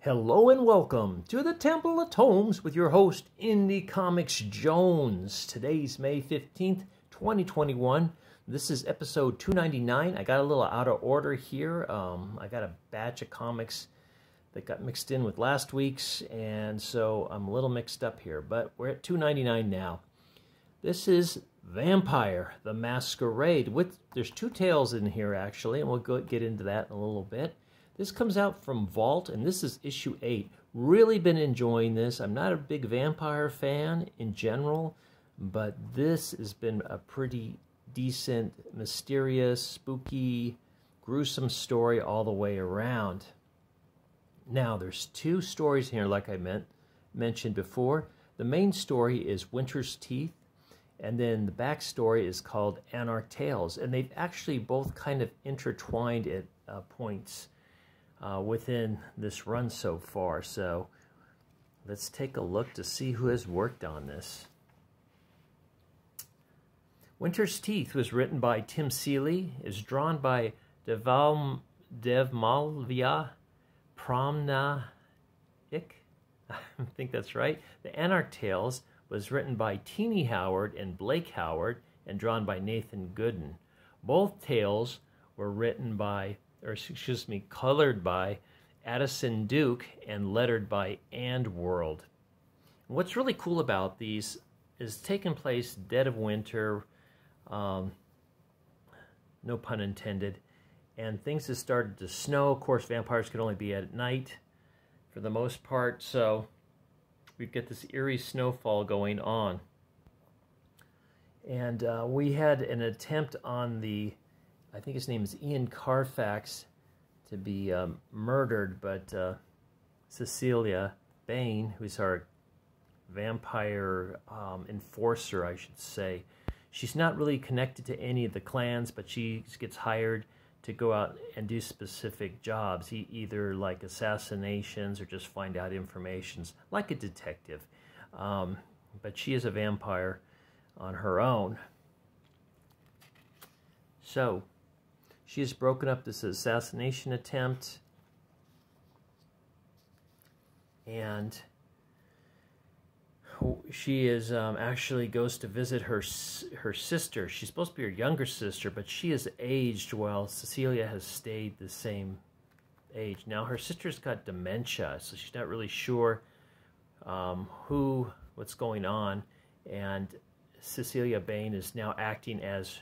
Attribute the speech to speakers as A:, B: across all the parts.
A: Hello and welcome to the Temple of Tomes with your host, Indie Comics Jones. Today's May 15th, 2021. This is episode 299. I got a little out of order here. I got a batch of comics that got mixed in with last week's, and so I'm a little mixed up here, but we're at 299 now. This is Vampire, the Masquerade. There's two tales in here, actually, and we'll get into that in a little bit. This comes out from Vault, and this is issue 8. Really been enjoying this. I'm not a big vampire fan in general, but this has been a pretty decent, mysterious, spooky, gruesome story all the way around. Now, there's two stories here, like I mentioned before. The main story is Winter's Teeth, and then the backstory is called Anarch Tales, and they've actually both kind of intertwined at points within this run so far. So let's take a look to see who has worked on this. Winter's Teeth was written by Tim Seeley, is drawn by Devmalvia Promnaik. I think that's right. The Anarch Tales was written by Teenie Howard and Blake Howard and drawn by Nathan Gooden. Both tales were colored by Addison Duke and lettered by World. And what's really cool about these is taking place dead of winter, no pun intended, and things have started to snow. Of course, vampires can only be at night for the most part, so we get this eerie snowfall going on. And we had an attempt on I think his name is Ian Carfax, to be murdered, but Cecilia Bain, who's our vampire enforcer, I should say, she's not really connected to any of the clans, but she gets hired to go out and do specific jobs, either like assassinations or just find out information, like a detective. But she is a vampire on her own. So she has broken up this assassination attempt, and she is actually goes to visit her sister. She's supposed to be her younger sister, but she has aged while Cecilia has stayed the same age. Now her sister's got dementia, so she's not really sure what's going on, and Cecilia Bain is now acting as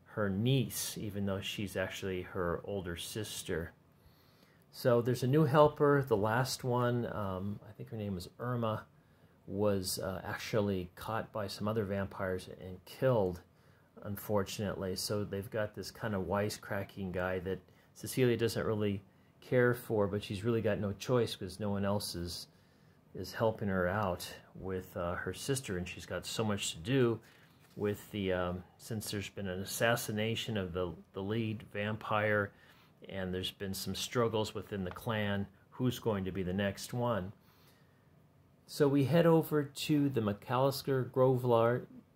A: her niece, even though she's actually her older sister. So there's a new helper. The last one, I think her name was Irma, was actually caught by some other vampires and killed, unfortunately. So they've got this kind of wisecracking guy that Cecilia doesn't really care for, but she's really got no choice because no one else is helping her out with her sister, and she's got so much to do with since there's been an assassination of the lead vampire, and there's been some struggles within the clan, who's going to be the next one. So we head over to the McAllister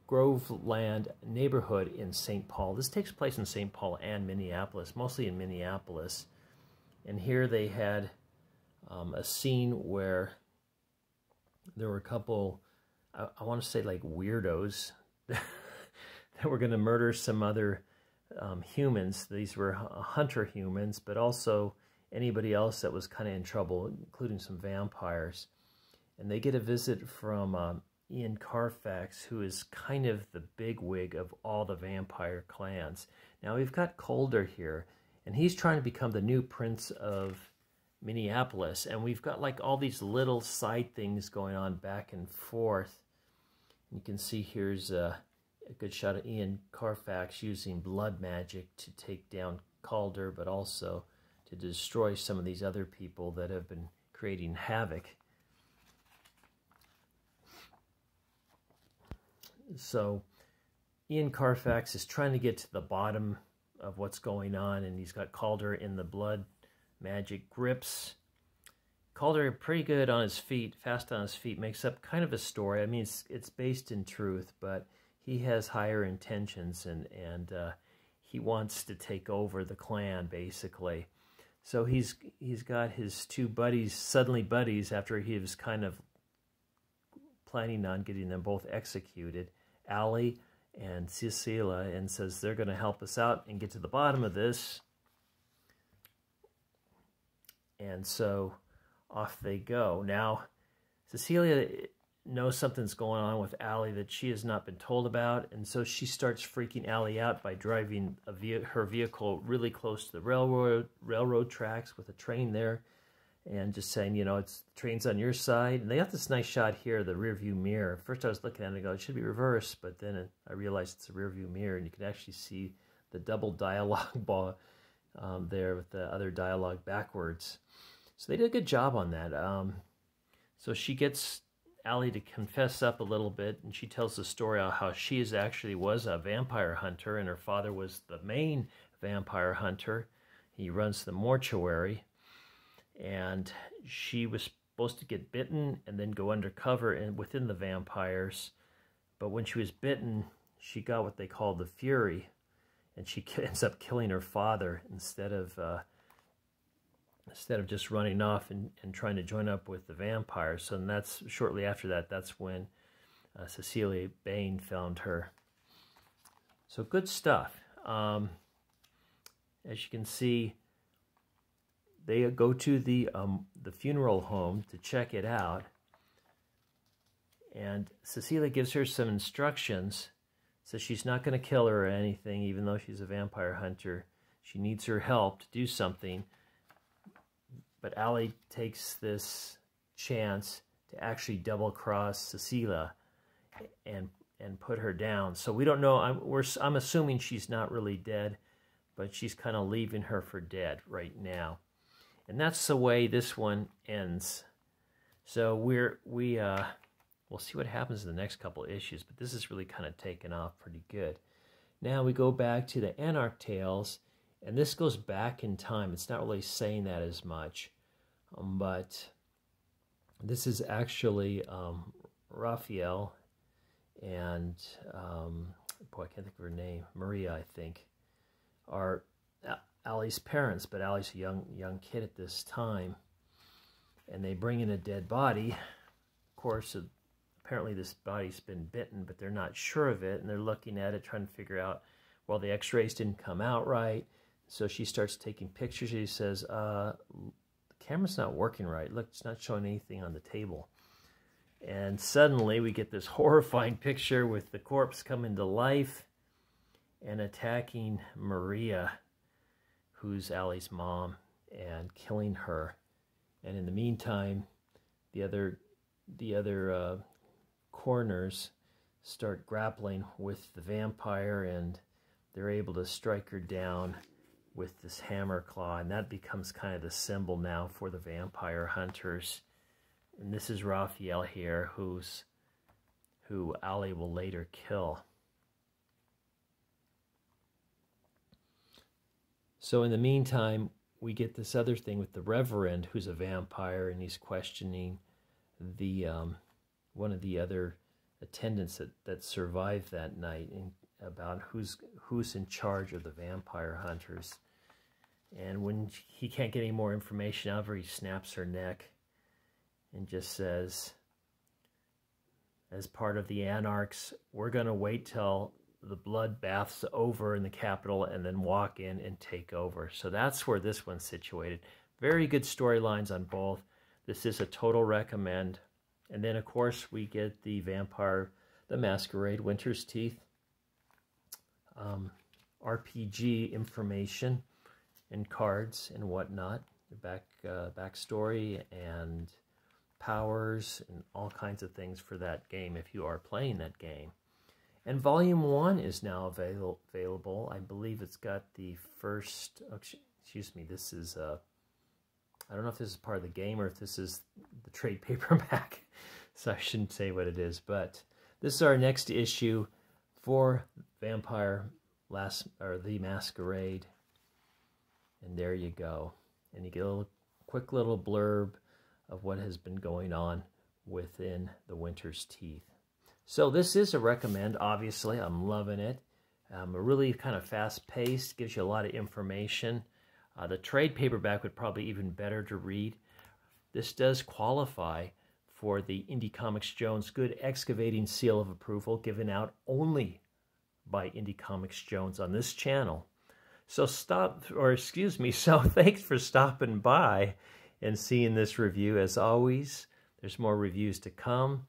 A: Groveland neighborhood in St. Paul. This takes place in St. Paul and Minneapolis, mostly in Minneapolis. And here they had a scene where there were a couple, I want to say like weirdos, that were going to murder some other humans. These were hunter humans, but also anybody else that was kind of in trouble, including some vampires. And they get a visit from Ian Carfax, who is kind of the bigwig of all the vampire clans. Now we've got Calder here, and he's trying to become the new prince of Minneapolis. And we've got like all these little side things going on back and forth. You can see here's a good shot of Ian Carfax using blood magic to take down Calder, but also to destroy some of these other people that have been creating havoc. So Ian Carfax is trying to get to the bottom of what's going on, and he's got Calder in the blood magic grips. Calder pretty good on his feet, fast on his feet, makes up kind of a story. I mean, it's based in truth, but he has higher intentions, and he wants to take over the clan, basically. So he's got his two buddies, suddenly buddies, after he was kind of planning on getting them both executed, Allie and Cecilia, and says they're going to help us out and get to the bottom of this. And so off they go. Now, Cecilia knows something's going on with Allie that she has not been told about, and so she starts freaking Allie out by driving her vehicle really close to the railroad tracks with a train there, and just saying, you know, it's the train's on your side. And they got this nice shot here, the rear view mirror. First I was looking at it and go, it should be reversed, but then I realized it's a rear view mirror, and you can actually see the double dialogue ball there with the other dialogue backwards. So they did a good job on that. So she gets Allie to confess up a little bit, and she tells the story of how she was a vampire hunter, and her father was the main vampire hunter. He runs the mortuary, and she was supposed to get bitten and then go undercover within the vampires. But when she was bitten, she got what they call the Fury, and she ends up killing her father instead of just running off and trying to join up with the vampires. So that's shortly after that, that's when Cecilia Bain found her. So good stuff. As you can see, they go to the funeral home to check it out, and Cecilia gives her some instructions. Says she's not going to kill her or anything, even though she's a vampire hunter. She needs her help to do something. But Allie takes this chance to actually double-cross Cecilia and put her down. So we don't know. I'm assuming she's not really dead, but she's kind of leaving her for dead right now. And that's the way this one ends. So we'll see what happens in the next couple issues, but this is really kind of taken off pretty good. Now we go back to the Anarch tales, and this goes back in time. It's not really saying that as much, but this is actually Raphael and, boy, I can't think of her name, Maria, I think, are Allie's parents, but Allie's a young kid at this time, and they bring in a dead body. Of course, apparently this body's been bitten, but they're not sure of it, and they're looking at it, trying to figure out, well, the x-rays didn't come out right, so she starts taking pictures. She says, the camera's not working right. Look, it's not showing anything on the table. And suddenly we get this horrifying picture with the corpse coming to life and attacking Maria, who's Allie's mom, and killing her. And in the meantime, the other coroners start grappling with the vampire, and they're able to strike her down with this hammer claw, and that becomes kind of the symbol now for the vampire hunters. And this is Raphael here, who Allie will later kill. So in the meantime, we get this other thing with the Reverend, who's a vampire, and he's questioning the one of the other attendants that survived that night, and about who's in charge of the vampire hunters. And when he can't get any more information out of her, he snaps her neck and just says, as part of the Anarchs, we're going to wait till the bloodbath's over in the capital and then walk in and take over. So that's where this one's situated. Very good storylines on both. This is a total recommend. And then, of course, we get the Vampire, the Masquerade, Winter's Teeth, RPG information and cards and whatnot, the backstory and powers and all kinds of things for that game if you are playing that game. And Volume 1 is now available. I believe it's got the first, excuse me, this is, I don't know if this is part of the game or if this is the trade paperback, so I shouldn't say what it is, but this is our next issue for Vampire the Masquerade. And there you go. And you get a quick little blurb of what has been going on within the Winter's Teeth. So this is a recommend, obviously. I'm loving it. Really kind of fast-paced, gives you a lot of information. The trade paperback would probably be even better to read. This does qualify for the Indie Comics Jones Good Excavating Seal of Approval, given out only by Indie Comics Jones on this channel. So thanks for stopping by and seeing this review. As always, there's more reviews to come,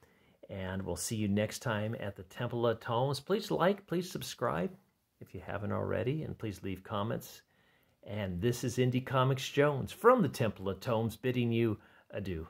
A: and we'll see you next time at the Temple of Tomes. Please like, please subscribe if you haven't already, and please leave comments. And this is Indie Comics Jones from the Temple of Tomes bidding you adieu.